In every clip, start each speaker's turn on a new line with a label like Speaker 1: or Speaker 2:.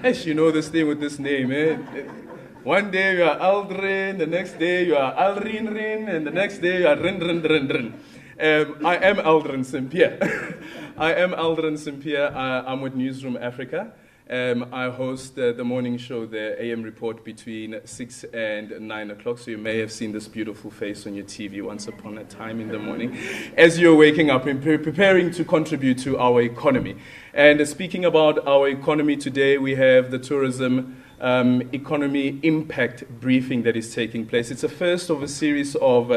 Speaker 1: Yes, you know this thing with this name, eh? One day you are Aldrin, the next day you are Alrin Rin, and the next day you are Rin Rin Rin Rin. I am Aldrin Simpier. I am Aldrin Simpier. I'm with Newsroom Africa. I host the morning show, the AM report, between 6 and 9 o'clock. So you may have seen this beautiful face on your TV once upon a time in the morning as you're waking up and preparing to contribute to our economy. And speaking about our economy today, we have the tourism economy impact briefing that is taking place. It's the first of a series of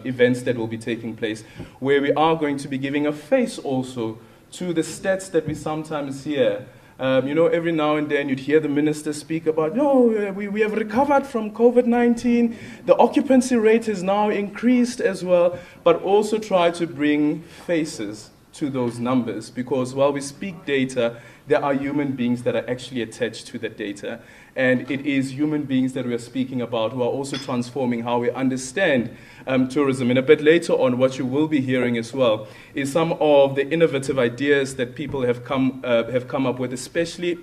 Speaker 1: events that will be taking place, where we are going to be giving a face also to the stats that we sometimes hear. Every now and then you'd hear the minister speak about, we have recovered from COVID-19, the occupancy rate has now increased as well, but also try to bring faces to those numbers, because while we speak data, there are human beings that are actually attached to the data. And it is human beings that we are speaking about who are also transforming how we understand tourism. And a bit later on, what you will be hearing as well is some of the innovative ideas that people have come up with, especially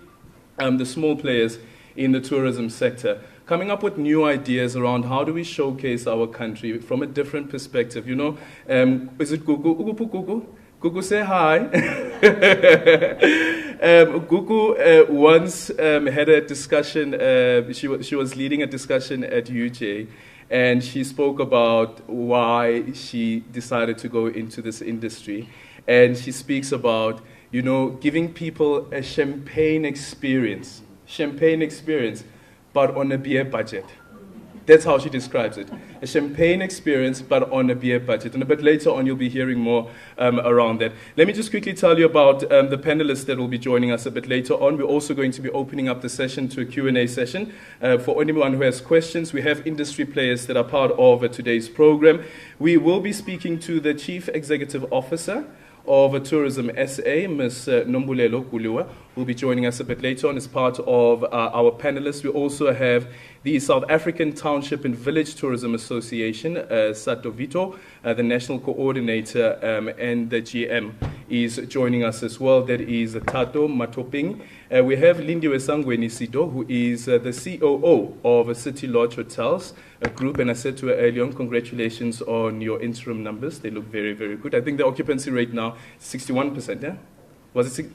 Speaker 1: the small players in the tourism sector, coming up with new ideas around how do we showcase our country from a different perspective. Is it Gugu? Gugu, say hi. Gugu once had a discussion. She was leading a discussion at UJ, and she spoke about why she decided to go into this industry. And she speaks about, giving people a champagne experience, but on a beer budget. That's how she describes it. A champagne experience, but on a beer budget. And a bit later on, you'll be hearing more around that. Let me just quickly tell you about the panelists that will be joining us a bit later on. We're also going to be opening up the session to a Q&A session. For anyone who has questions, we have industry players that are part of today's program. We will be speaking to the Chief Executive Officer of Tourism SA, Ms. Nombulelo Kuliwa, will be joining us a bit later on as part of our panelists. We also have the South African Township and Village Tourism Association, Satovito, the national coordinator, and the GM is joining us as well. That is Tato Matoping. We have Lindiwe Sangweni Sido, who is the COO of City Lodge Hotels Group. And I said to her earlier on, congratulations on your interim numbers. They look very, very good. I think the occupancy rate now is 61%, yeah? Was it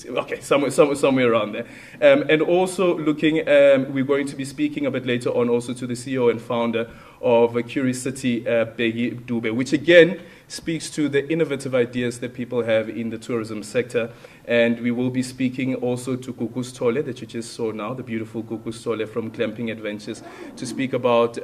Speaker 1: okay, somewhere around there. And also looking, we're going to be speaking a bit later on also to the CEO and founder of Curiosity, Begi Dube, which again speaks to the innovative ideas that people have in the tourism sector. And we will be speaking also to Kuku Stole, that you just saw now, the beautiful Kuku Stole from Glamping Adventures, to speak about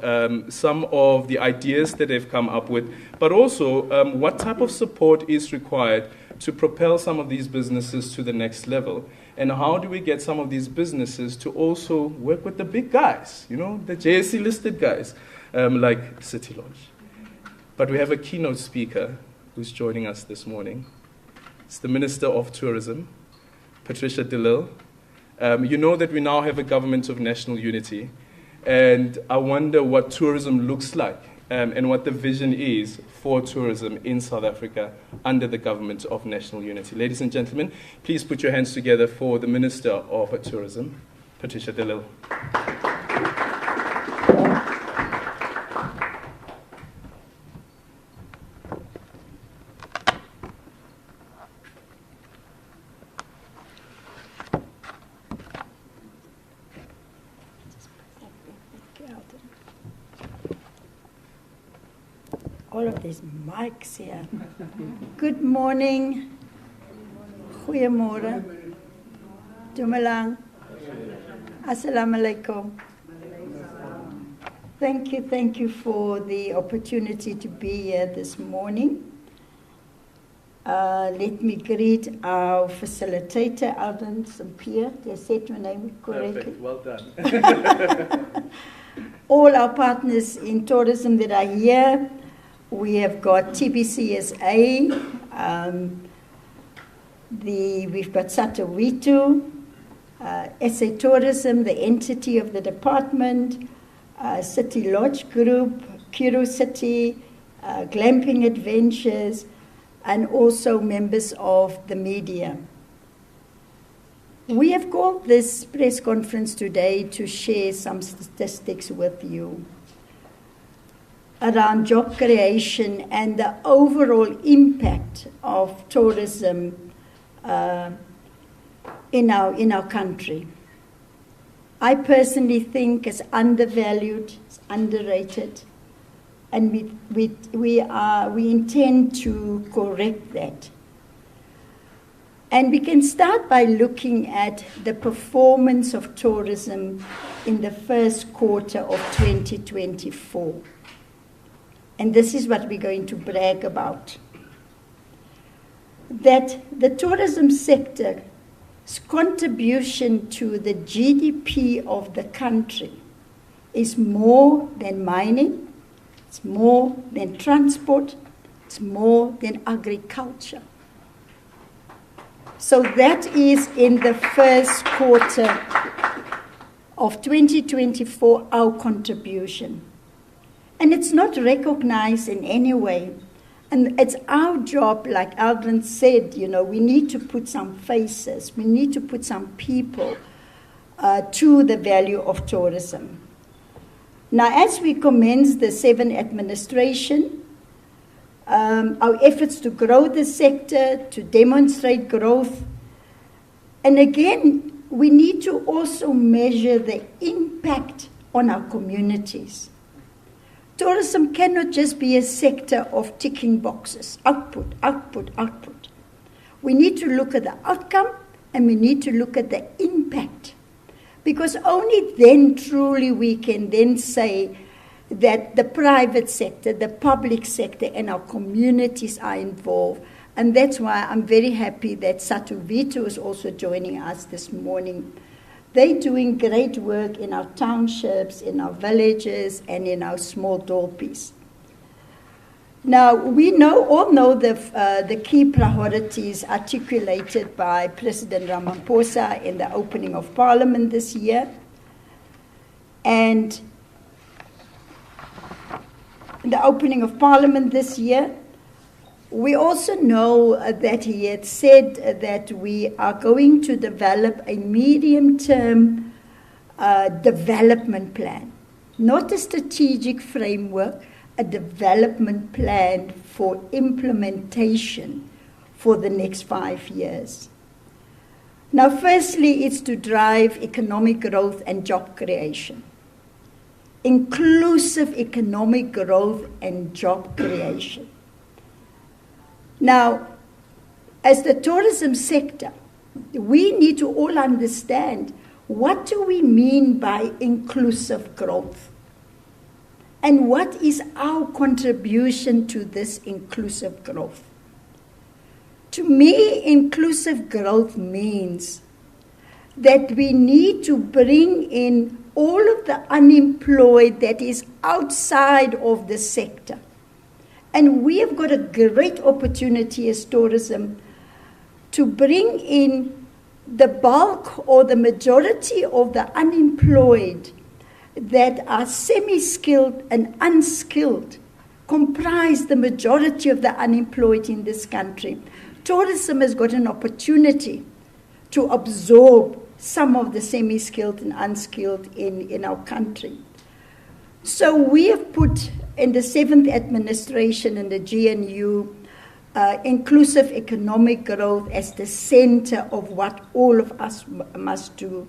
Speaker 1: some of the ideas that they've come up with, but also what type of support is required to propel some of these businesses to the next level. And how do we get some of these businesses to also work with the big guys, the JSE listed guys, like City Lodge. But we have a keynote speaker who's joining us this morning. It's the Minister of Tourism, Patricia de Lille. You know that we now have a government of national unity. And I wonder what tourism looks like and what the vision is for tourism in South Africa under the government of national unity. Ladies and gentlemen, please put your hands together for the Minister of Tourism, Patricia de Lille.
Speaker 2: All of these mics here. Good morning. Goeiemorgen. Dumelang. Assalamu alaikum. Thank you for the opportunity to be here this morning. Let me greet our facilitator, Alden Simpier. Did I say your name correctly?
Speaker 1: Perfect. Well done.
Speaker 2: All our partners in tourism that are here. We have got TBCSA, we've got Satovito, SA Tourism, the entity of the department, City Lodge Group, Curiosity, Glamping Adventures, and also members of the media. We have called this press conference today to share some statistics with you around job creation and the overall impact of tourism in our country. I personally think it's undervalued, it's underrated, and we intend to correct that. And we can start by looking at the performance of tourism in the first quarter of 2024. And this is what we're going to brag about. That the tourism sector's contribution to the GDP of the country is more than mining, it's more than transport, it's more than agriculture. So that is in the first quarter of 2024, our contribution. And it's not recognized in any way. And it's our job, like Aldrin said, we need to put some faces, we need to put some people to the value of tourism. Now, as we commence the 7th administration, our efforts to grow the sector, to demonstrate growth, and again, we need to also measure the impact on our communities. Tourism cannot just be a sector of ticking boxes, output, output, output. We need to look at the outcome and we need to look at the impact. Because only then truly we can then say that the private sector, the public sector and our communities are involved. And that's why I'm very happy that Satu Vito is also joining us this morning. They're doing great work in our townships, in our villages, and in our small dorpies. Now, we all know the key priorities articulated by President Ramaphosa in the opening of Parliament this year. And in the opening of Parliament this year, we also know that he had said that we are going to develop a medium-term development plan, not a strategic framework, a development plan for implementation for the next 5 years. Now, firstly, it's to drive economic growth and job creation. Inclusive economic growth and job creation. Now, as the tourism sector, we need to all understand what do we mean by inclusive growth? And what is our contribution to this inclusive growth? To me, inclusive growth means that we need to bring in all of the unemployed that is outside of the sector. And we have got a great opportunity as tourism to bring in the bulk or the majority of the unemployed that are semi-skilled and unskilled, comprise the majority of the unemployed in this country. Tourism has got an opportunity to absorb some of the semi-skilled and unskilled in our country. So we have put in the 7th administration and the GNU inclusive economic growth as the center of what all of us must do.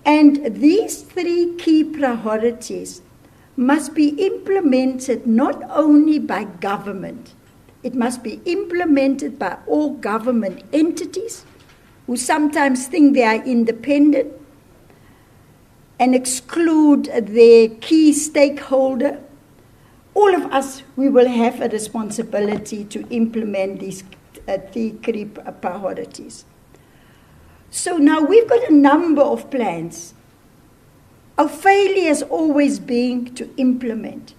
Speaker 2: And these 3 key priorities must be implemented not only by government, it must be implemented by all government entities who sometimes think they are independent and exclude their key stakeholder. All of us, we will have a responsibility to implement these 3 key priorities. So now we've got a number of plans. Our failure has always been to implement.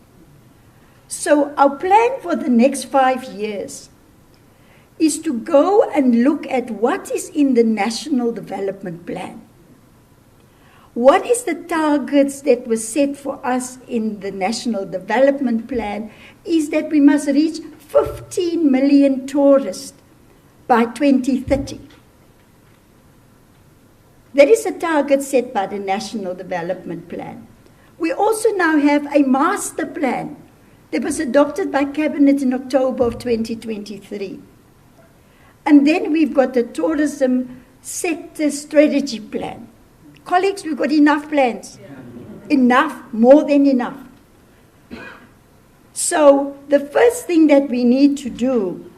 Speaker 2: So our plan for the next 5 years is to go and look at what is in the National Development Plan. What is the targets that were set for us in the National Development Plan is that we must reach 15 million tourists by 2030. That is a target set by the National Development Plan. We also now have a master plan that was adopted by Cabinet in October of 2023. And then we've got the tourism sector strategy plan. Colleagues, we've got enough plans. Enough, more than enough. So the first thing that we need to do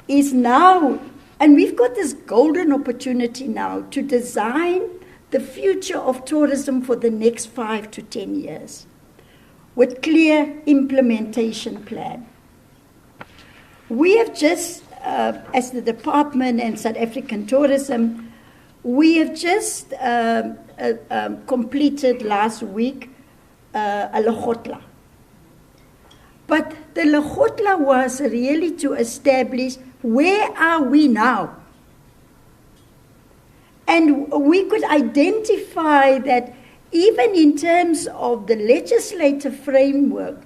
Speaker 2: is now, and we've got this golden opportunity now to design the future of tourism for the next 5 to 10 years with clear implementation plan. We have just, as the Department and South African Tourism, we have just completed last week a Lekgotla. But the Lekgotla was really to establish where are we now. And we could identify that even in terms of the legislative framework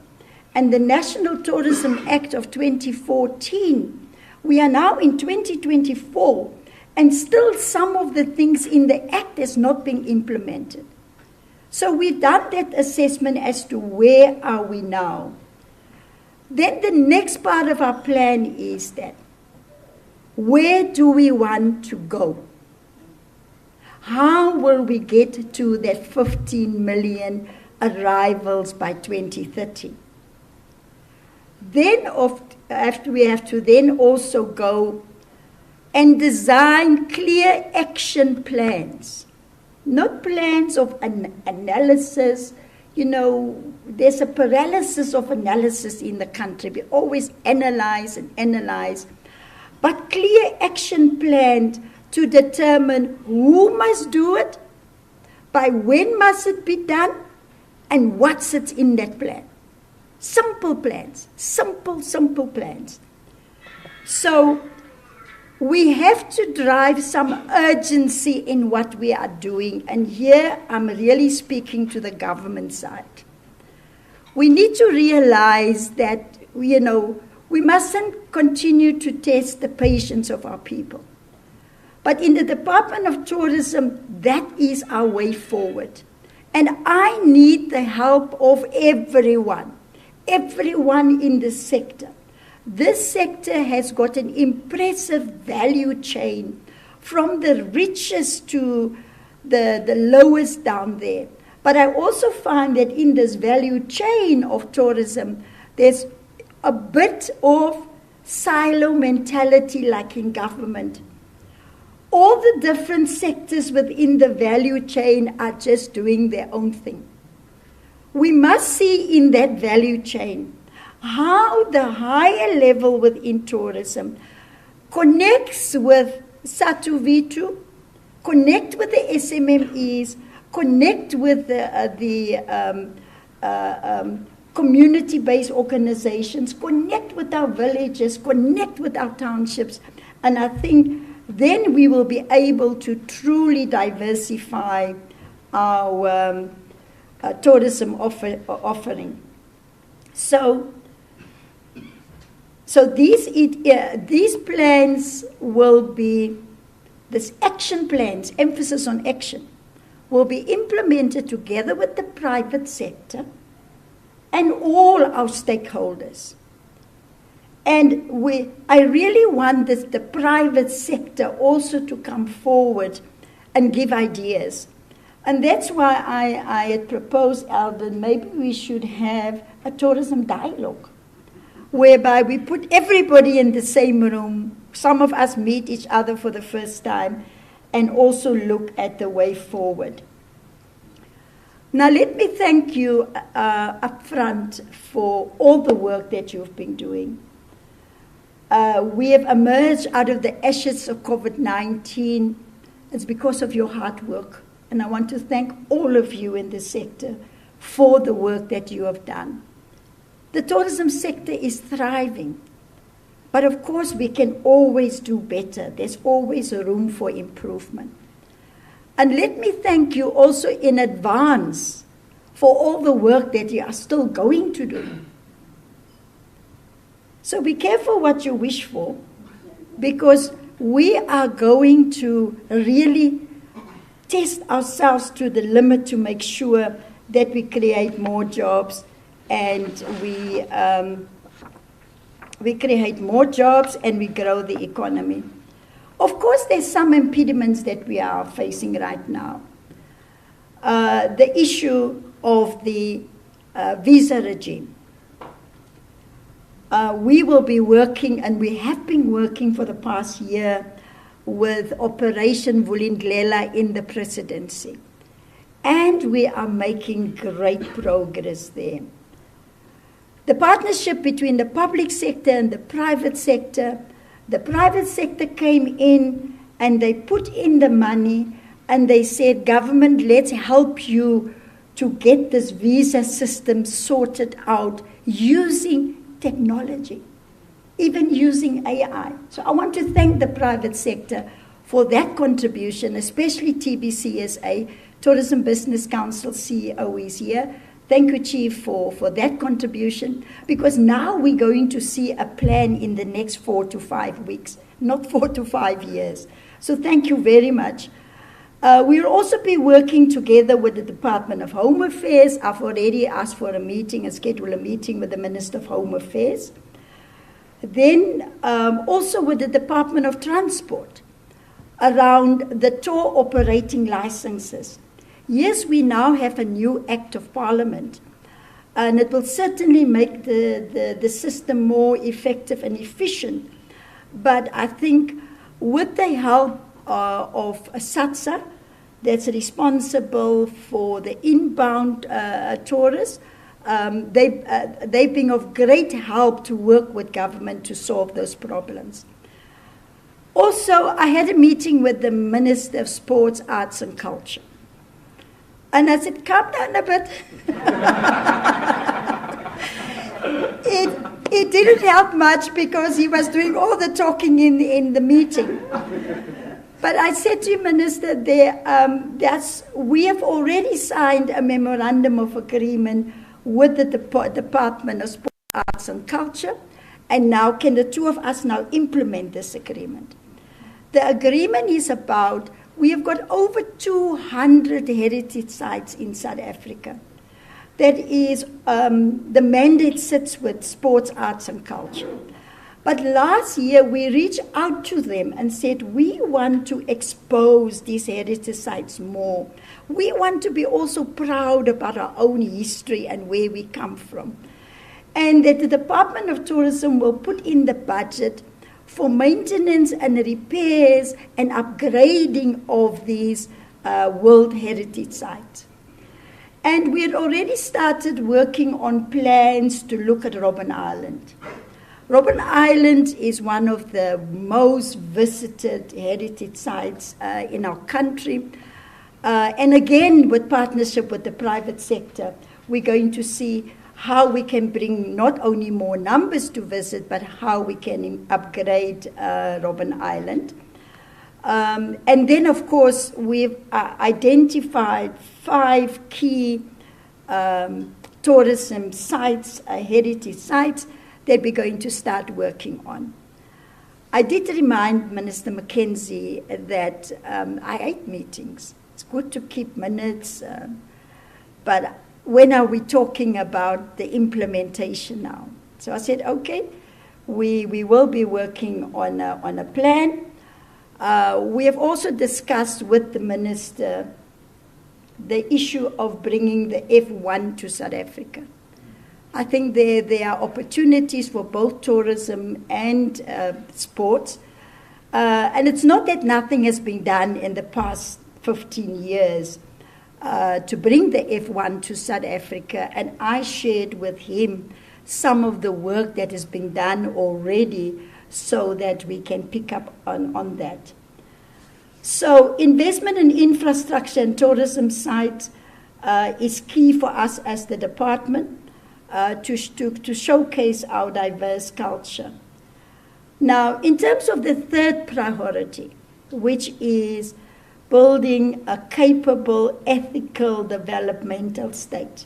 Speaker 2: and the National Tourism Act of 2014, we are now in 2024, and still some of the things in the Act has not been implemented. So we've done that assessment as to where are we now. Then the next part of our plan is that, where do we want to go? How will we get to that 15 million arrivals by 2030? Then we have to then also go and design clear action plans, not plans of analysis. You know, there's a paralysis of analysis in the country. We always analyze and analyze. But clear action plans to determine who must do it, by when must it be done, and what sits in that plan. Simple plans, simple plans. So we have to drive some urgency in what we are doing, and here I'm really speaking to the government side. We need to realize that, you know, we mustn't continue to test the patience of our people. But in the Department of Tourism, that is our way forward. And I need the help of everyone in the sector. This sector has got an impressive value chain from the richest to the lowest down there. But I also find that in this value chain of tourism, there's a bit of silo mentality like in government. All the different sectors within the value chain are just doing their own thing. We must see in that value chain how the higher level within tourism connects with Satu Vitu, connect with the SMMEs, connect with the community-based organizations, connect with our villages, connect with our townships, and I think then we will be able to truly diversify our tourism offering. So these plans will be, this action plans, emphasis on action, will be implemented together with the private sector and all our stakeholders. And I really want the private sector also to come forward and give ideas. And that's why I had proposed, Alvin, maybe we should have a tourism dialogue, whereby we put everybody in the same room. Some of us meet each other for the first time and also look at the way forward. Now let me thank you up front for all the work that you've been doing. We have emerged out of the ashes of COVID-19. It's because of your hard work. And I want to thank all of you in the sector for the work that you have done. The tourism sector is thriving. But of course, we can always do better. There's always a room for improvement. And let me thank you also in advance for all the work that you are still going to do. So be careful what you wish for, because we are going to really test ourselves to the limit to make sure that we create more jobs and we create more jobs and we grow the economy. Of course, there's some impediments that we are facing right now. The issue of the visa regime. We will be working, and we have been working for the past year with Operation Vulindlela in the presidency. And we are making great progress there. The partnership between the public sector and the private sector came in and they put in the money and they said, government, let's help you to get this visa system sorted out using technology, even using AI. So I want to thank the private sector for that contribution, especially TBCSA, Tourism Business Council CEO is here. Thank you, Chief, for that contribution, because now we're going to see a plan in the next 4 to 5 weeks, not 4 to 5 years. So thank you very much. We'll also be working together with the Department of Home Affairs. I've already asked for a meeting and scheduled a meeting with the Minister of Home Affairs. Then also with the Department of Transport around the tour operating licenses. Yes, we now have a new Act of Parliament, and it will certainly make the system more effective and efficient. But I think with the help of SABC, that's responsible for the inbound tourists, they've been of great help to work with government to solve those problems. Also, I had a meeting with the Minister of Sports, Arts and Culture. And I said, calm down a bit. It didn't help much because he was doing all the talking in the meeting. But I said to you, Minister, we have already signed a memorandum of agreement with the Department of Sports, Arts and Culture, and now can the two of us now implement this agreement? The agreement is about, we have got over 200 heritage sites in South Africa. That is, the mandate sits with sports, arts and culture. But last year we reached out to them and said, we want to expose these heritage sites more. We want to be also proud about our own history and where we come from. And that the Department of Tourism will put in the budget for maintenance and repairs and upgrading of these World Heritage Sites. And we had already started working on plans to look at Robben Island. Robben Island is one of the most visited heritage sites in our country. And again, with partnership with the private sector, we're going to see how we can bring not only more numbers to visit, but how we can upgrade Robben Island. And then, of course, we've identified 5 key tourism sites, heritage sites, that we're going to start working on. I did remind Minister Mackenzie that I hate meetings. It's good to keep minutes, but when are we talking about the implementation now? So I said, okay, we will be working on a plan. We have also discussed with the minister the issue of bringing the F1 to South Africa. I think there are opportunities for both tourism and sports. And it's not that nothing has been done in the past 15 years to bring the F1 to South Africa. And I shared with him some of the work that has been done already so that we can pick up on that. So investment in infrastructure and tourism sites is key for us as the department. To showcase our diverse culture. Now, in terms of the third priority, which is building a capable, ethical, developmental state,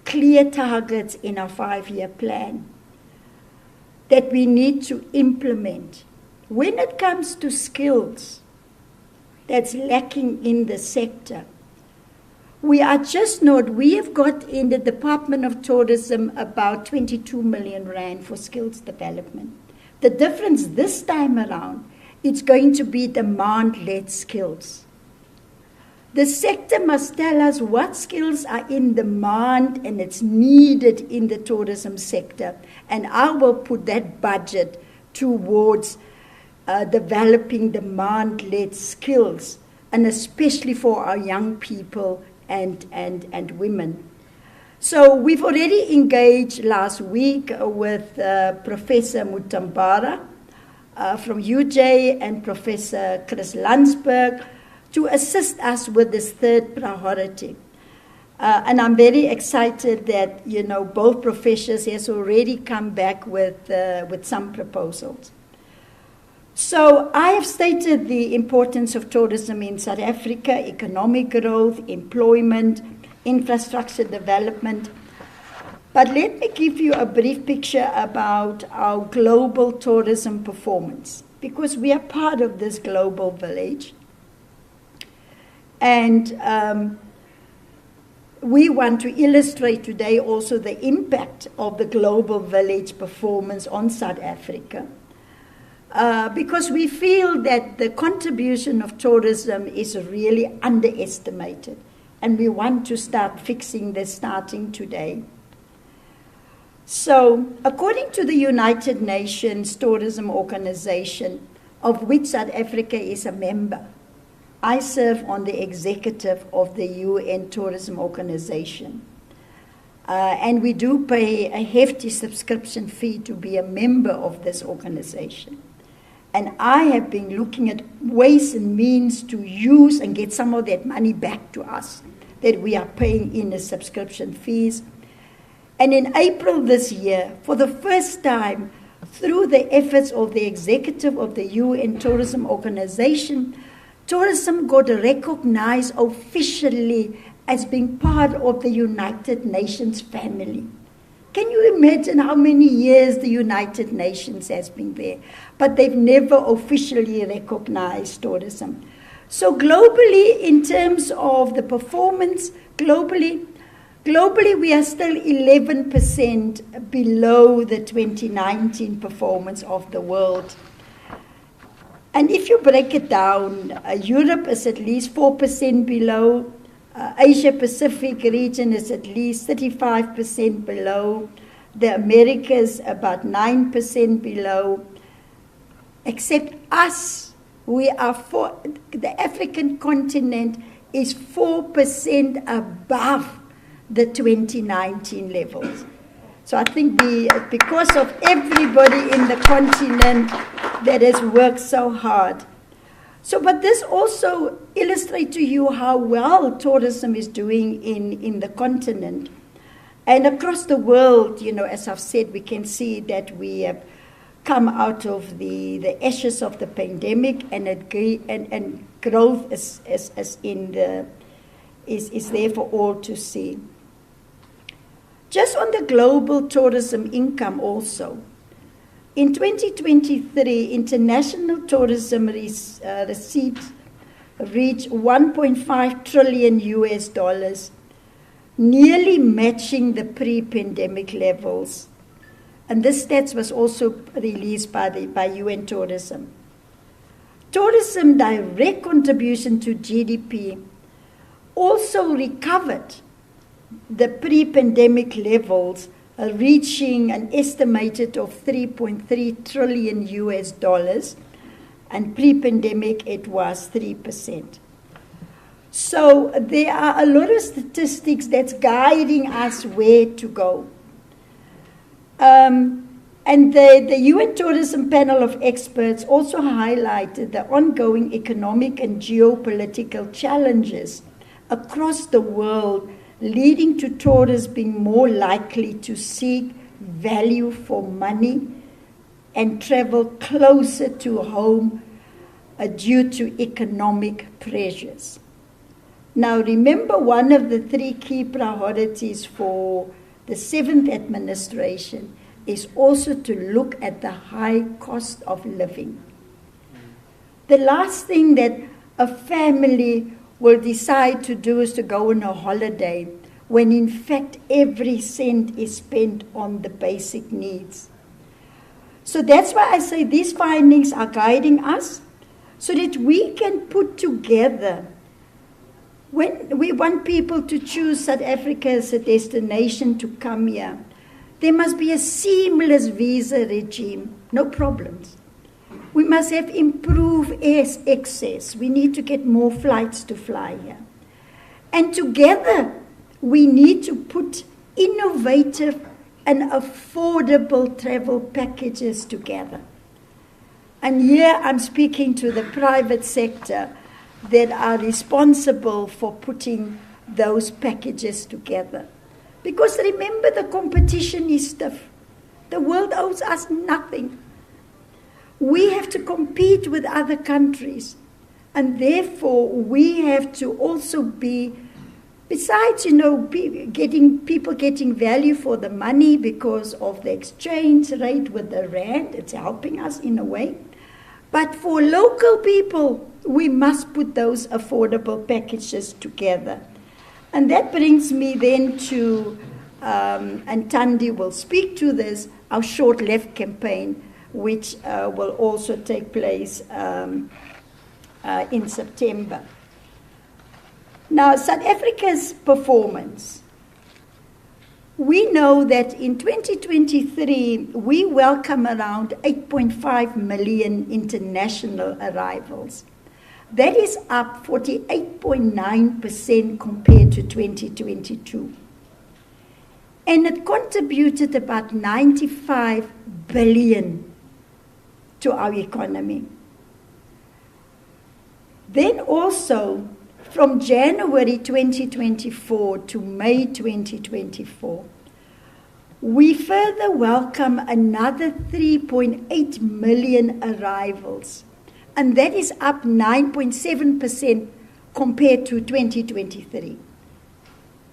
Speaker 2: clear targets in our 5-year plan that we need to implement. When it comes to skills, that's lacking in the sector. We have got in the Department of Tourism about 22 million rand for skills development. The difference this time around, it's going to be demand-led skills. The sector must tell us what skills are in demand and it's needed in the tourism sector. And I will put that budget towards developing demand-led skills, and especially for our young people and women. So we've already engaged last week with Professor Mutambara from UJ and Professor Chris Landsberg to assist us with this third priority. And I'm very excited that, both professors has already come back with some proposals. So I have stated the importance of tourism in South Africa: economic growth, employment, infrastructure development. But let me give you a brief picture about our global tourism performance, because we are part of this global village. And we want to illustrate today also the impact of the global village performance on South Africa. Because we feel that the contribution of tourism is really underestimated, and we want to start fixing this starting today. So, according to the United Nations Tourism Organization, of which South Africa is a member, I serve on the executive of the UN Tourism Organization. And we do pay a hefty subscription fee to be a member of this organization. And I have been looking at ways and means to use and get some of that money back to us that we are paying in as subscription fees. And in April this year, for the first time, through the efforts of the executive of the UN Tourism Organization, tourism got recognized officially as being part of the United Nations family. Can you imagine how many years the United Nations has been there? But they've never officially recognized tourism. So globally, in terms of the performance, globally we are still 11% below the 2019 performance of the world. And if you break it down, Europe is at least 4% below. Asia Pacific region is at least 35% below. The Americas about 9% below. Except us, the African continent is 4% above the 2019 levels. So I think because of everybody in the continent that has worked so hard. So, but this also illustrates to you how well tourism is doing in the continent. And across the world, as I've said, we can see that we have come out of the ashes of the pandemic, and growth is there for all to see. Just on the global tourism income also, in 2023, international tourism receipts reached $1.5 trillion, nearly matching the pre-pandemic levels. And this stats was also released by UN Tourism. Tourism direct contribution to GDP also recovered the pre-pandemic levels, reaching an estimated of $3.3 trillion, and pre-pandemic it was 3%. So there are a lot of statistics that's guiding us where to go. And the UN Tourism Panel of Experts also highlighted the ongoing economic and geopolitical challenges across the world, leading to tourists being more likely to seek value for money and travel closer to home due to economic pressures. Now remember, one of the 3 key priorities for the 7th administration is also to look at the high cost of living. The last thing that a family will decide to do is to go on a holiday, when in fact every cent is spent on the basic needs. So that's why I say these findings are guiding us, so that we can put together, when we want people to choose South Africa as a destination to come here, there must be a seamless visa regime, no problems. We must have improved air access. We need to get more flights to fly here. And together, we need to put innovative and affordable travel packages together. And here I'm speaking to the private sector that are responsible for putting those packages together. Because remember, the competition is stiff. The world owes us nothing. We have to compete with other countries. And therefore, we have to also be, besides, people getting value for the money because of the exchange rate with the rand, it's helping us in a way. But for local people, we must put those affordable packages together. And that brings me then to, and Thandi will speak to this, our Short Left campaign, which will also take place in September. Now, South Africa's performance. We know that in 2023, we welcome around 8.5 million international arrivals. That is up 48.9% compared to 2022. And it contributed about 95 billion to our economy. Then also, from January 2024 to May 2024, we further welcome another 3.8 million arrivals, and that is up 9.7% compared to 2023.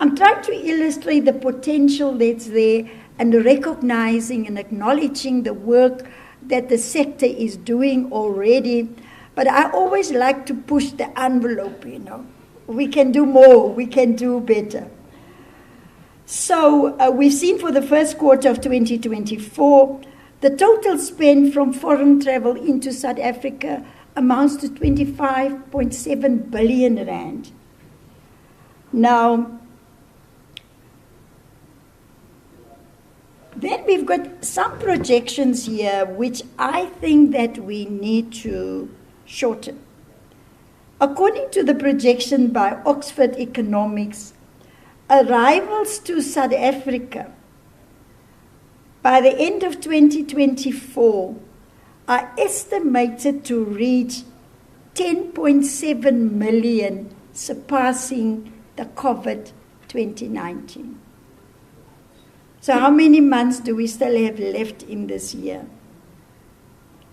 Speaker 2: I'm trying to illustrate the potential that's there and recognizing and acknowledging the work that the sector is doing already. But I always like to push the envelope, We can do more, we can do better. So we've seen for the first quarter of 2024, the total spend from foreign travel into South Africa amounts to 25.7 billion rand. Now, then we've got some projections here which I think that we need to shorten. According to the projection by Oxford Economics, arrivals to South Africa by the end of 2024 are estimated to reach 10.7 million, surpassing the COVID 2019. So how many months do we still have left in this year?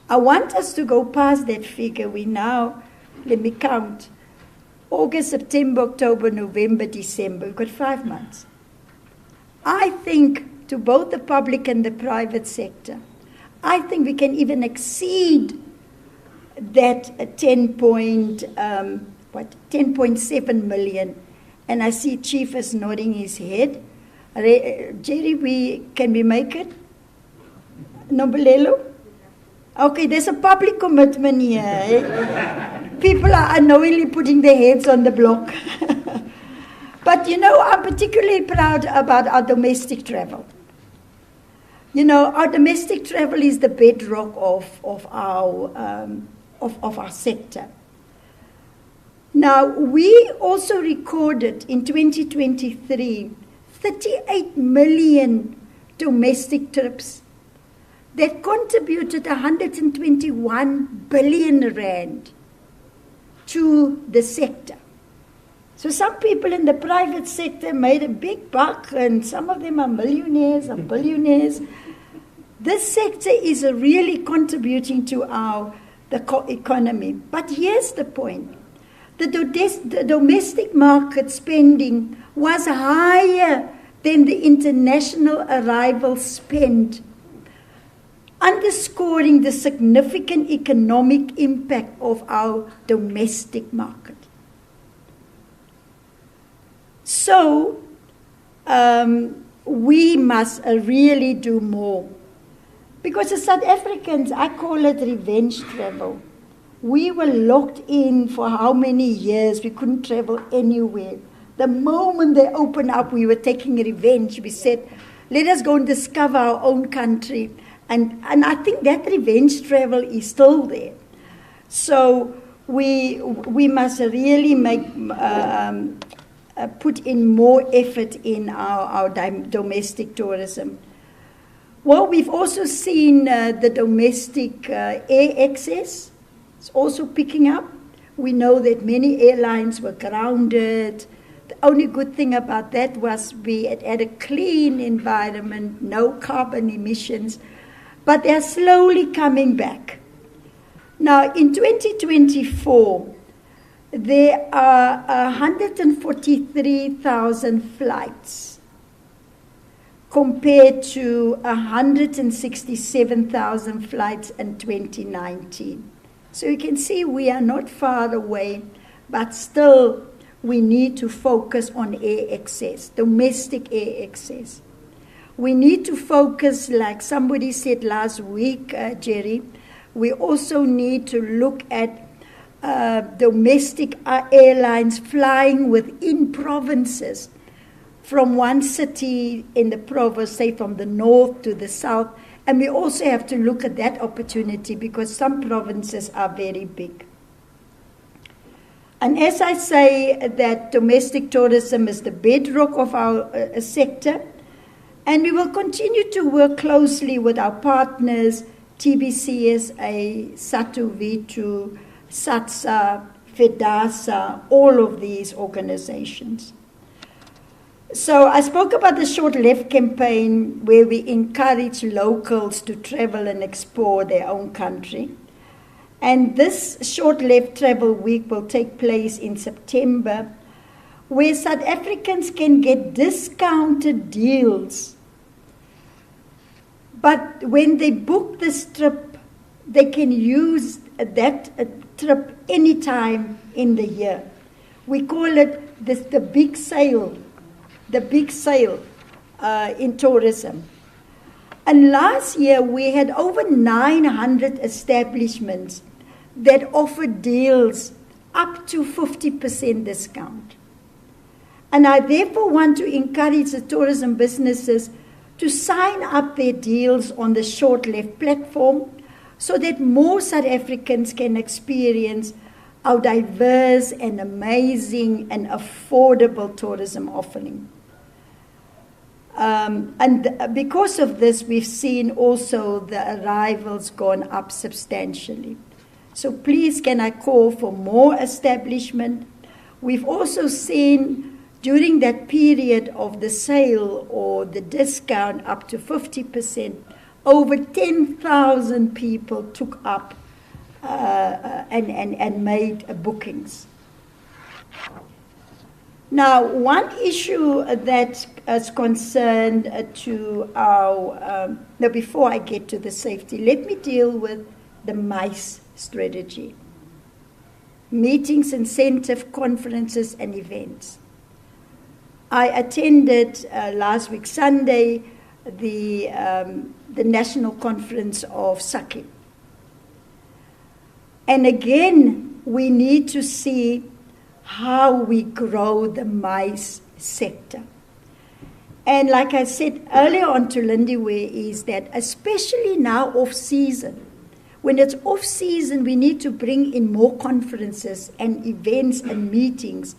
Speaker 2: I want us to go past that figure. We now, let me count, August, September, October, November, December. We've got 5 months. I think to both the public and the private sector, I think we can even exceed that 10.7 million. And I see Chief is nodding his head. Jerry, can we make it? Nobelelo? Okay, there's a public commitment here. Eh? People are unknowingly putting their heads on the block. But I'm particularly proud about our domestic travel. Our domestic travel is the bedrock of our sector. Now, we also recorded in 2023 38 million domestic trips that contributed 121 billion rand to the sector. So some people in the private sector made a big buck, and some of them are millionaires or billionaires. This sector is really contributing to the economy. But here's the point. The domestic market spending was higher than the international arrival spend. underscoring the significant economic impact of our domestic market. So, we must really do more. Because as South Africans, I call it revenge travel. We were locked in for how many years? We couldn't travel anywhere. The moment they opened up, we were taking revenge. We said, let us go and discover our own country. And I think that revenge travel is still there. So we must really put in more effort in our domestic tourism. Well, we've also seen the domestic air access. It's also picking up. We know that many airlines were grounded. The only good thing about that was we had a clean environment, no carbon emissions, but they're slowly coming back. Now, in 2024, there are 143,000 flights compared to 167,000 flights in 2019. So you can see we are not far away, but still we need to focus on air access, domestic air access. We need to focus, like somebody said last week, Jerry, we also need to look at domestic airlines flying within provinces, from one city in the province, say from the north to the south. And we also have to look at that opportunity because some provinces are very big. And as I say, that domestic tourism is the bedrock of our sector, and we will continue to work closely with our partners, TBCSA, SATU V2, SATSA, FEDASA, all of these organizations. So I spoke about the Short Left campaign where we encourage locals to travel and explore their own country. And this Short Left Travel Week will take place in September, where South Africans can get discounted deals. But when they book this trip, they can use that trip anytime in the year. We call it the big sale. The big sale in tourism. And last year we had over 900 establishments that offered deals up to 50% discount. And I therefore want to encourage the tourism businesses to sign up their deals on the Short Left platform so that more South Africans can experience our diverse and amazing and affordable tourism offering. And because of this, we've seen also the arrivals gone up substantially. So please, can I call for more establishment? We've also seen during that period of the sale or the discount up to 50%, over 10,000 people took up and made bookings. Now, one issue that is concerned to our, now before I get to the safety, let me deal with the MICE strategy. Meetings, incentive, conferences, and events. I attended last week, Sunday, the National Conference of SACE. And again, we need to see how we grow the MICE sector. And like I said earlier on to Lindiwe, is that especially now off-season, when it's off-season, we need to bring in more conferences and events and meetings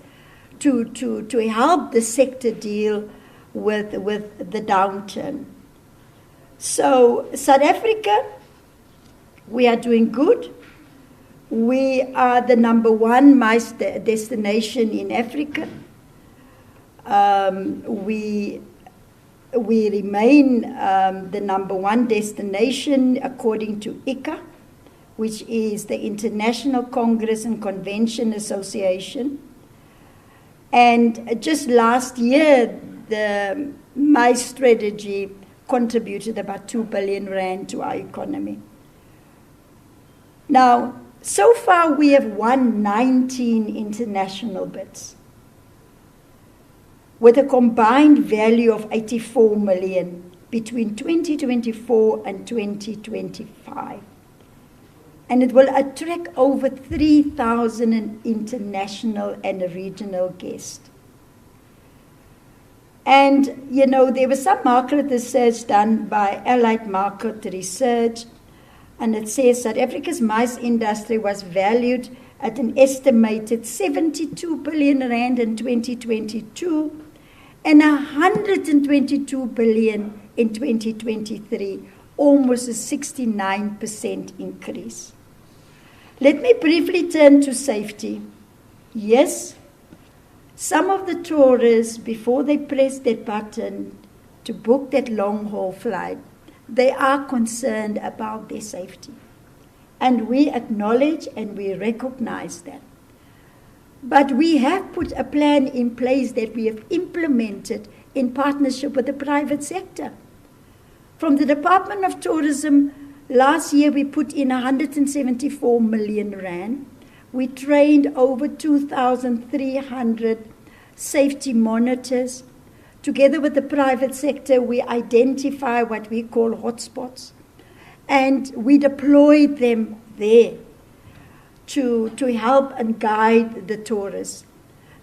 Speaker 2: to help the sector deal with the downturn. So South Africa, we are doing good. We are the #1 MICE destination in Africa. We remain the #1 destination according to ICA, which is the International Congress and Convention Association. And just last year, the MICE strategy contributed about 2 billion rand to our economy. Now, so far we have won 19 international bids with a combined value of 84 million between 2024 and 2025. And it will attract over 3,000 international and regional guests. And, you know, there was some market research done by Allied Market Research, and it says that Africa's mice industry was valued at an estimated 72 billion rand in 2022 and 122 billion in 2023, almost a 69% increase. Let me briefly turn to safety. Yes, some of the tourists, before they press that button to book that long-haul flight, they are concerned about their safety. And we acknowledge and we recognize that. But we have put a plan in place that we have implemented in partnership with the private sector. From the Department of Tourism, last year we put in 174 million rand. We trained over 2,300 safety monitors. Together with the private sector, we identify what we call hotspots, and we deployed them there to help and guide the tourists.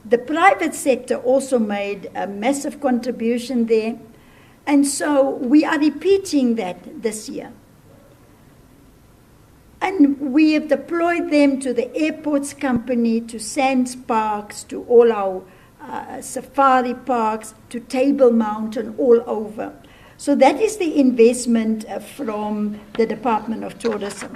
Speaker 2: The private sector also made a massive contribution there, and so we are repeating that this year. And we have deployed them to the airports company, to Sands Parks, to all our safari parks, to Table Mountain, all over. So that is the investment from the Department of Tourism.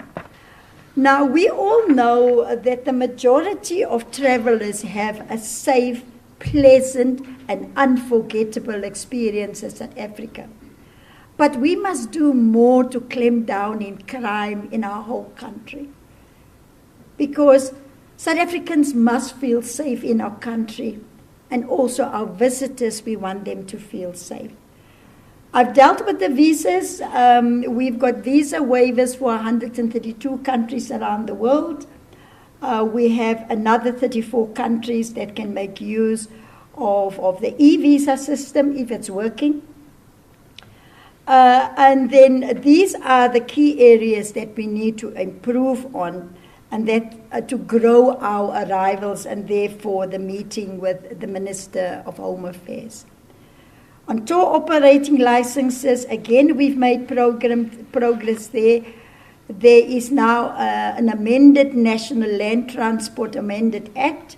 Speaker 2: Now, we all know that the majority of travelers have a safe, pleasant, and unforgettable experience in South Africa. But we must do more to clamp down in crime in our whole country. Because South Africans must feel safe in our country, and also our visitors, we want them to feel safe. I've dealt with the visas. We've got visa waivers for 132 countries around the world. We have another 34 countries that can make use of the e-visa system if it's working. And then these are the key areas that we need to improve on, and that to grow our arrivals, and therefore the meeting with the Minister of Home Affairs. On tour operating licenses, again, we've made progress there. There is now an amended National Land Transport Amended Act,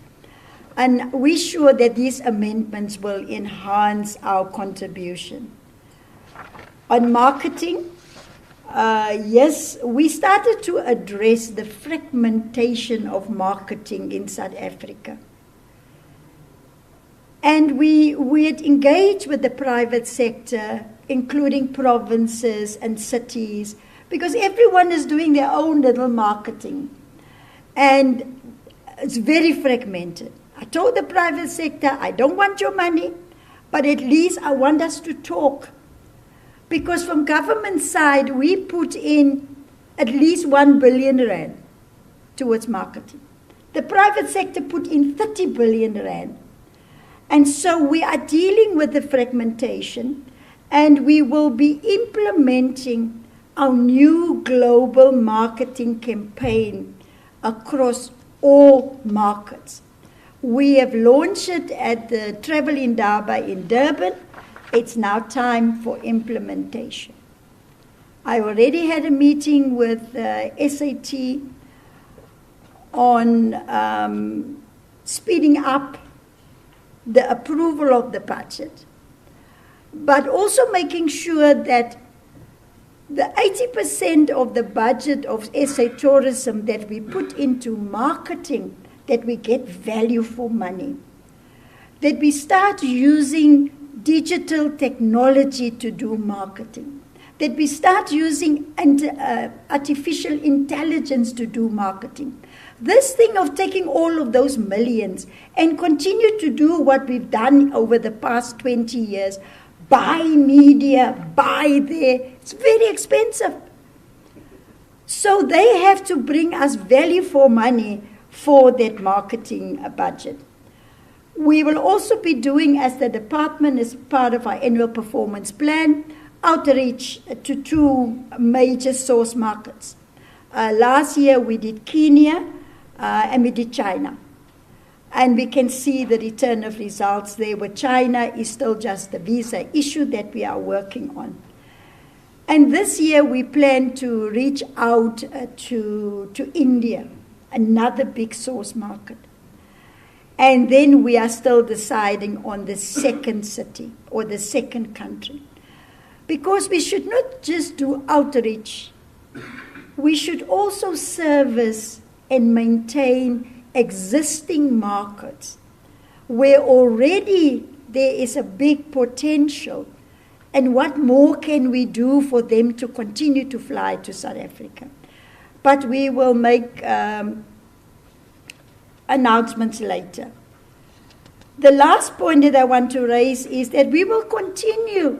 Speaker 2: and we're sure that these amendments will enhance our contribution. On marketing, yes, we started to address the fragmentation of marketing in South Africa. And we had engaged with the private sector, including provinces and cities, because everyone is doing their own little marketing. And it's very fragmented. I told the private sector, I don't want your money, but at least I want us to talk. Because from government side, we put in at least 1 billion rand towards marketing. The private sector put in 30 billion rand. And so we are dealing with the fragmentation, and we will be implementing our new global marketing campaign across all markets. We have launched it at the Travel Indaba in Durban. It's now time for implementation. I already had a meeting with SAT on speeding up the approval of the budget, but also making sure that the 80% of the budget of SA Tourism that we put into marketing, that we get value for money, that we start using digital technology to do marketing, that we start using artificial intelligence to do marketing. This thing of taking all of those millions and continue to do what we've done over the past 20 years, buy media, buy there. It's very expensive. So they have to bring us value for money for that marketing budget. We will also be doing, as the department, as part of our annual performance plan, outreach to 2 major source markets. Last year we did Kenya and we did China. And we can see the return of results there, where China is still just a visa issue that we are working on. And this year we plan to reach out to India, another big source market. And then we are still deciding on the second city or the second country. Because we should not just do outreach. We should also service and maintain existing markets where already there is a big potential. And what more can we do for them to continue to fly to South Africa? But we will make announcements later. The last point that I want to raise is that we will continue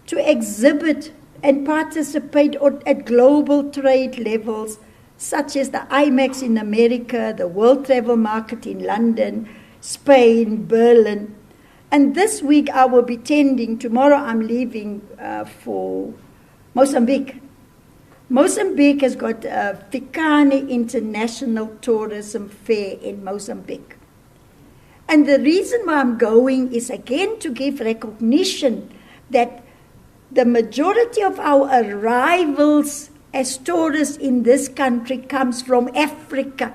Speaker 2: to exhibit and participate at global trade levels, such as the IMAX in America, the World Travel Market in London, Spain, Berlin. And this week I will be tending, tomorrow I'm leaving for Mozambique. Mozambique has got a Fikani International Tourism Fair in Mozambique. And the reason why I'm going is again to give recognition that the majority of our arrivals as tourists in this country comes from Africa.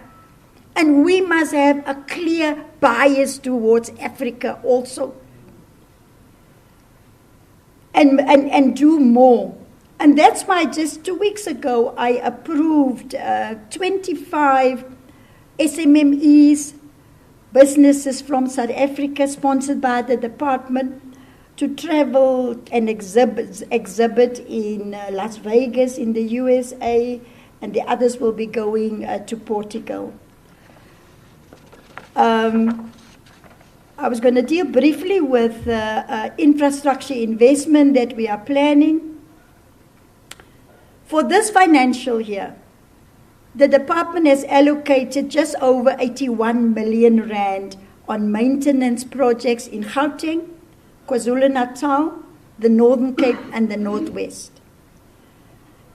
Speaker 2: And we must have a clear bias towards Africa also. And do more. And that's why just 2 weeks ago I approved 25 SMMEs, businesses from South Africa, sponsored by the department, to travel and exhibit in Las Vegas in the USA, and the others will be going to Portugal. I was going to deal briefly with infrastructure investment that we are planning. For this financial year, the department has allocated just over 81 million rand on maintenance projects in Gauteng, KwaZulu-Natal, the Northern Cape, and the Northwest.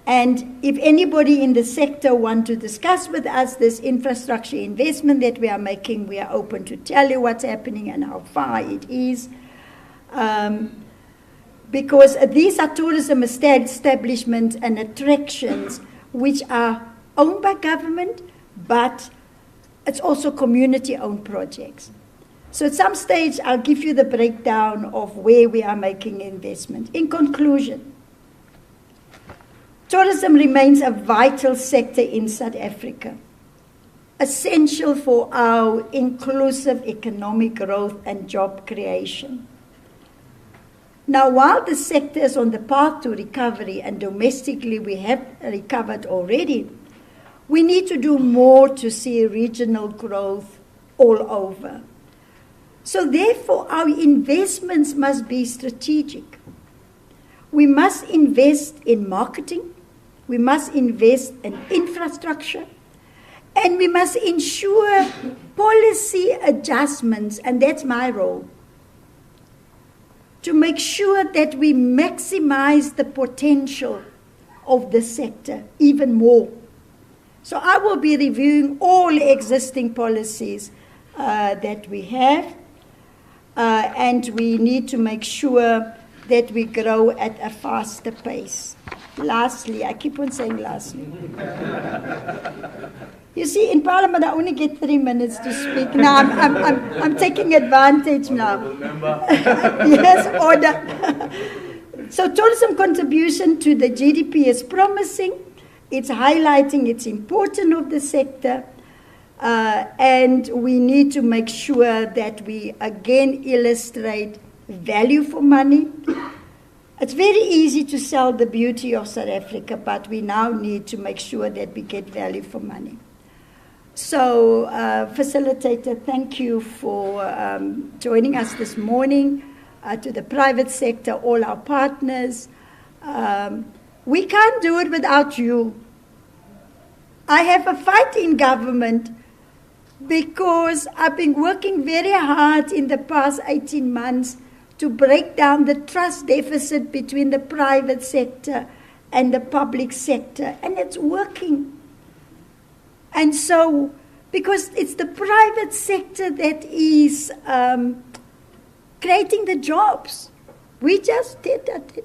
Speaker 2: And if anybody in the sector want to discuss with us this infrastructure investment that we are making, we are open to tell you what's happening and how far it is. Because these are tourism establishments and attractions which are owned by government, but it's also community-owned projects. So at some stage, I'll give you the breakdown of where we are making investment. In conclusion, tourism remains a vital sector in South Africa, essential for our inclusive economic growth and job creation. Now, while the sector is on the path to recovery, and domestically we have recovered already, we need to do more to see regional growth all over. So therefore, our investments must be strategic. We must invest in marketing, we must invest in infrastructure, and we must ensure policy adjustments, and that's my role, to make sure that we maximize the potential of the sector even more. So I will be reviewing all existing policies that we have, and we need to make sure that we grow at a faster pace. Lastly, I keep on saying lastly. You see, in Parliament, I only get 3 minutes to speak. Now, I'm taking advantage now. Yes, order. So tourism contribution to the GDP is promising. It's highlighting its importance of the sector. And we need to make sure that we again illustrate value for money. It's very easy to sell the beauty of South Africa, but we now need to make sure that we get value for money. So, facilitator, thank you for joining us this morning. to the private sector, all our partners. We can't do it without you. I have a fight in government because I've been working very hard in the past 18 months to break down the trust deficit between the private sector and the public sector, and it's working. And so, because it's the private sector that is creating the jobs. We just did that.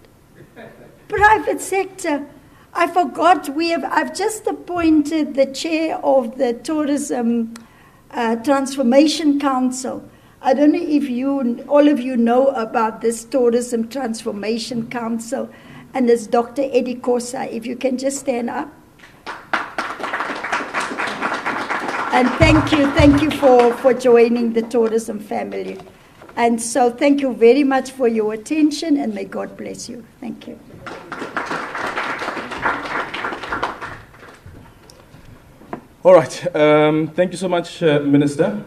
Speaker 2: Private sector. I forgot, I've just appointed the chair of the Tourism Transformation Council. I don't know if all of you know about this Tourism Transformation Council, and it's Dr. Eddie Kosa. If you can just stand up. And thank you for joining the tourism family. And so thank you very much for your attention, and may God bless you. Thank you.
Speaker 1: All right. Thank you so much, Minister.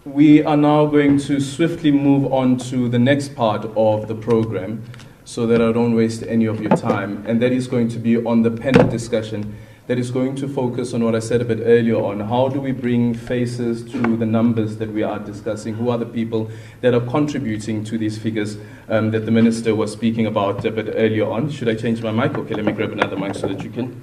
Speaker 1: We are now going to swiftly move on to the next part of the program so that I don't waste any of your time, and that is going to be on the panel discussion that is going to focus on what I said a bit earlier on. How do we bring faces to the numbers that we are discussing? Who are the people that are contributing to these figures that the Minister was speaking about a bit earlier on? Should I change my mic? Okay, let me grab another mic so that you can.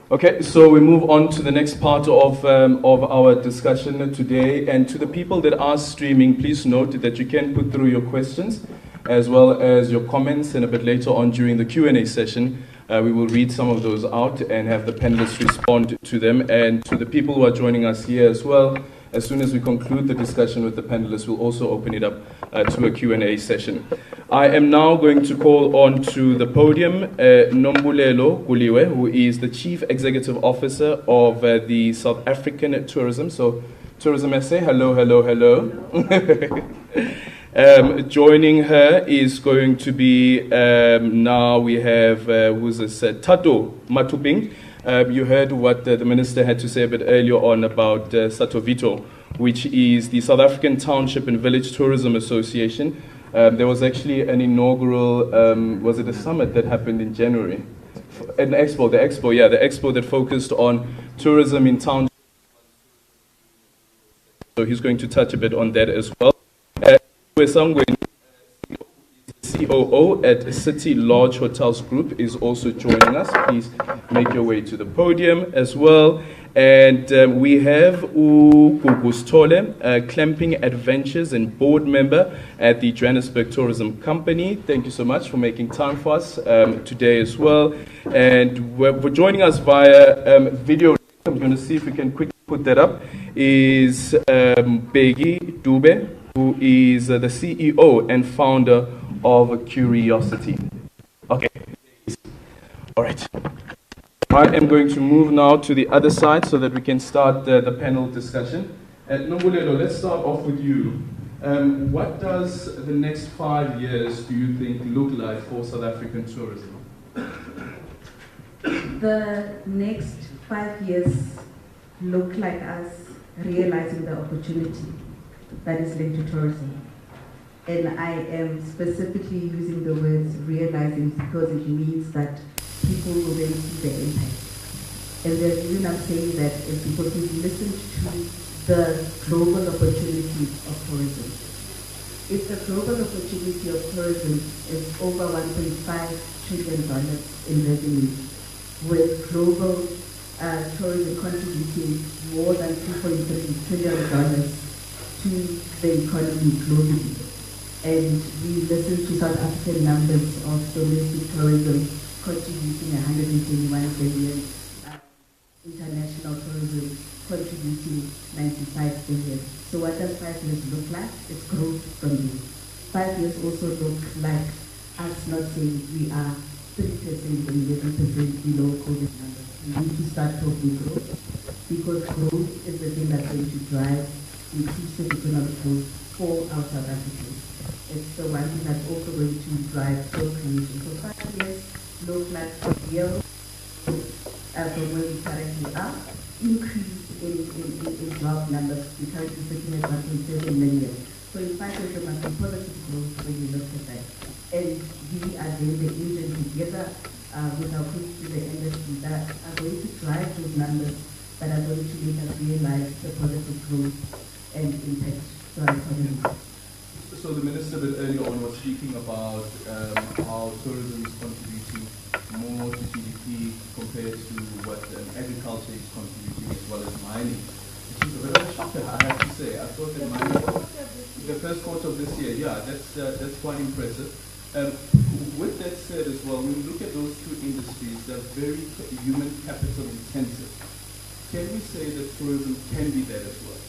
Speaker 1: Okay, so we move on to the next part of our discussion today. And to the people that are streaming, please note that you can put through your questions as well as your comments, and a bit later on during the Q&A session, we will read some of those out and have the panelists respond to them. And to the people who are joining us here as well, as soon as we conclude the discussion with the panelists, we'll also open it up to a Q&A session. I am now going to call on to the podium Nombulelo Guliwe, who is the Chief Executive Officer of the South African Tourism. So, Tourism SA, hello, hello, hello. Joining her is going to be, now we have, who's this, Tato Matuping. You heard what the Minister had to say a bit earlier on about Satovito, which is the South African Township and Village Tourism Association. There was actually an inaugural, was it a summit that happened in January? The expo that focused on tourism in townships. So he's going to touch a bit on that as well. COO at City Lodge Hotels Group is also joining us. Please make your way to the podium as well. And we have Gugustole, Clamping Adventures and board member at the Johannesburg Tourism Company. Thank you so much for making time for us today as well. And we're joining us via video. I'm going to see if we can quickly put that up. Is Begi Dube, who is the CEO and founder of Curiosity. Okay. All right. I am going to move now to the other side so that we can start the panel discussion. Nombulelo, let's start off with you. What does the next 5 years, do you think, look like for South African tourism?
Speaker 3: The next 5 years look like us realizing the opportunity that is linked to tourism. And I am specifically using the words realizing because it means that people will then see the impact. And the reason I'm saying that is because we've listened to the global opportunity of tourism. If the global opportunity of tourism is over $1.5 trillion in revenue, with global tourism contributing more than $2.3 trillion to the economy globally. And we listen to South African numbers of domestic tourism contributing 121 billion, international tourism contributing 95 billion. So what does 5 years look like? It's growth from there. 5 years also look like us not saying we are 3% and 11% below COVID numbers. We need to start talking growth, because growth is the thing that's going to drive inclusive economic growth for our South Africans. It's the one thing that's also going to drive job creation. So 5 years look like a year from where we currently are, increase in job numbers. We're currently sitting at 1.7 million. So in fact, there must be positive growth when you look at that. And we are then the agent together with our colleagues to the industry that are going to drive those numbers that are going to make us realize the positive growth and impact to our economy.
Speaker 1: So the minister a bit earlier on was speaking about how tourism is contributing more to GDP compared to what agriculture is contributing as well as mining. Which is a bit of a shocker, I have to say. I thought that mining, the first quarter of this year, yeah, that's quite impressive. With that said as well, when we look at those two industries, they're very human capital intensive. Can we say that tourism can be that as well?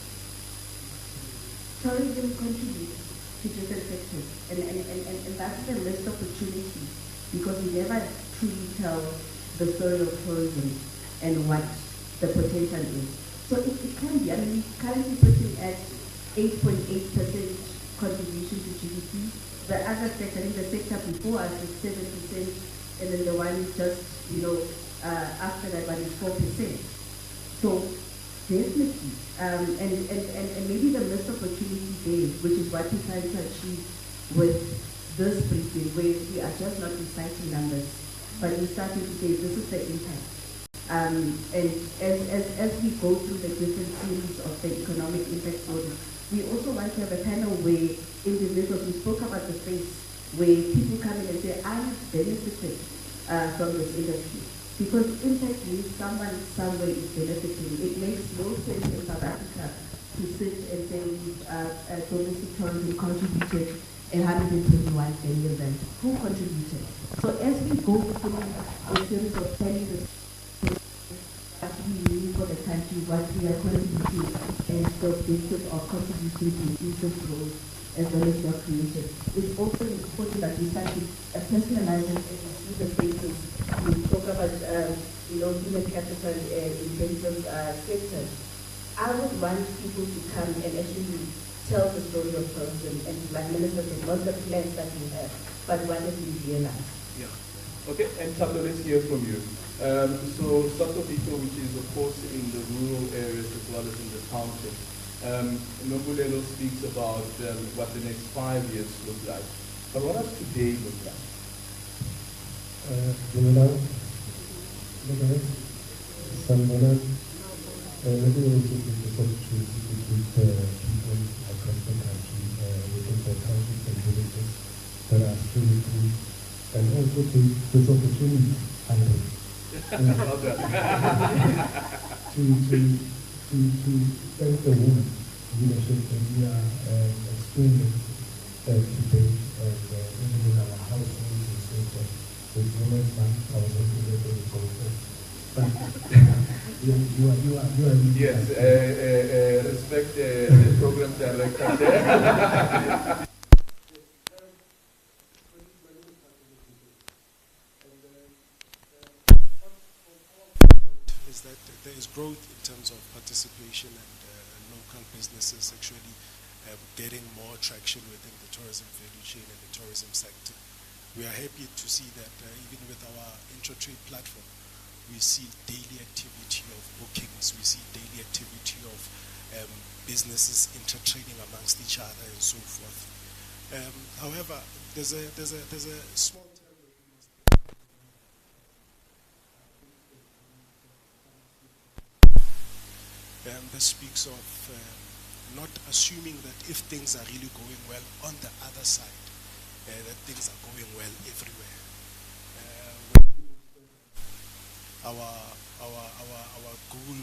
Speaker 3: Tourism contributes to different sectors, and that's the missed opportunity, because we never truly tell the story of tourism and what the potential is. So it can be, I mean, we're currently sitting at 8.8% contribution to GDP. The other sector, I think the sector before us is 7%, and then the one is just, after that one is 4%. So definitely, and maybe the missed opportunity there, which is what we're trying to achieve with this briefing, where we are just not reciting numbers, but we're starting to say this is the impact. And as we go through the different series of the economic impact audit, we also want to have a panel where individuals, we spoke about the space, where people come in and say, I benefited from this industry. Because impact means someone somewhere is benefiting. It makes no sense in South Africa to sit and say domestic tourism contributed 121 billion. Who contributed? So as we go through the series of telling the what we need for the country, what we are contributing, and the objective of contributing to inclusive growth as well as job creation, it's also important that we start to personalize and see the faces. We talk about human capital in terms of sectors. I would want people to come and actually tell the story of tourism, and like Minister said, not the plans that we have, but what have we realized. Yeah.
Speaker 1: Okay, and Thando, let's hear from you. So Satobito, which is of course in the rural areas as well as in the township, Nobulelo speaks about what the next 5 years look like. But what does today look like?
Speaker 4: Let me also take this opportunity to keep people across the country within the townships and villages that are struggling, and also take this opportunity to thank the women leadership that we are explaining today, and even in our households and so forth. With Women's Month, I was hoping that they would go for. But you are
Speaker 1: yes, respect the program director there.
Speaker 5: Is that there is growth in terms of participation, and local businesses actually getting more traction within the tourism value chain and the tourism sector. We are happy to see that even with our intra-trade platform, we see daily activity of bookings, we see daily activity of businesses intertrading amongst each other and so forth. However, there's a small term that we must that speaks of not assuming that if things are really going well on the other side, that things are going well everywhere. Our goal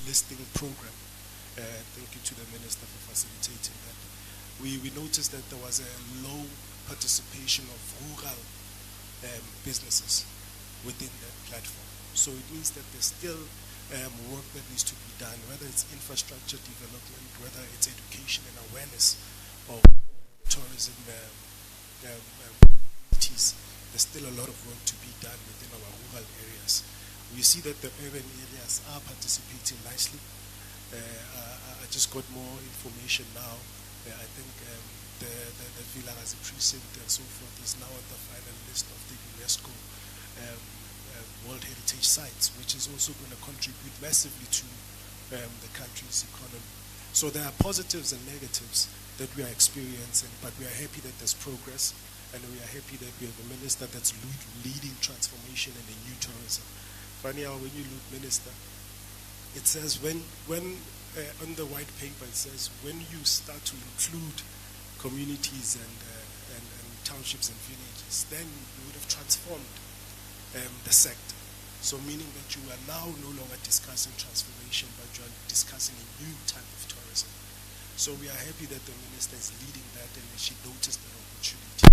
Speaker 5: listing program, thank you to the Minister for facilitating that. We noticed that there was a low participation of rural businesses within that platform. So it means that there's still work that needs to be done, whether it's infrastructure development, whether it's education and awareness of tourism activities. There's still a lot of work to be done within our rural areas. We see that the urban areas are participating nicely. I just got more information now. I think the Vilakazi precinct and so forth is now on the final list of the UNESCO World Heritage heritage sites, which is also going to contribute massively to the country's economy. So there are positives and negatives that we are experiencing, but we are happy that there's progress, and we are happy that we have a minister that's leading transformation in the new tourism. Funny how when you look, Minister, it says on the white paper, it says when you start to include communities and townships and villages, then you would have transformed the sector. So meaning that you are now no longer discussing transformation, but you are discussing a new type of tourism. So we are happy that the minister is leading that, and that she noticed that opportunity.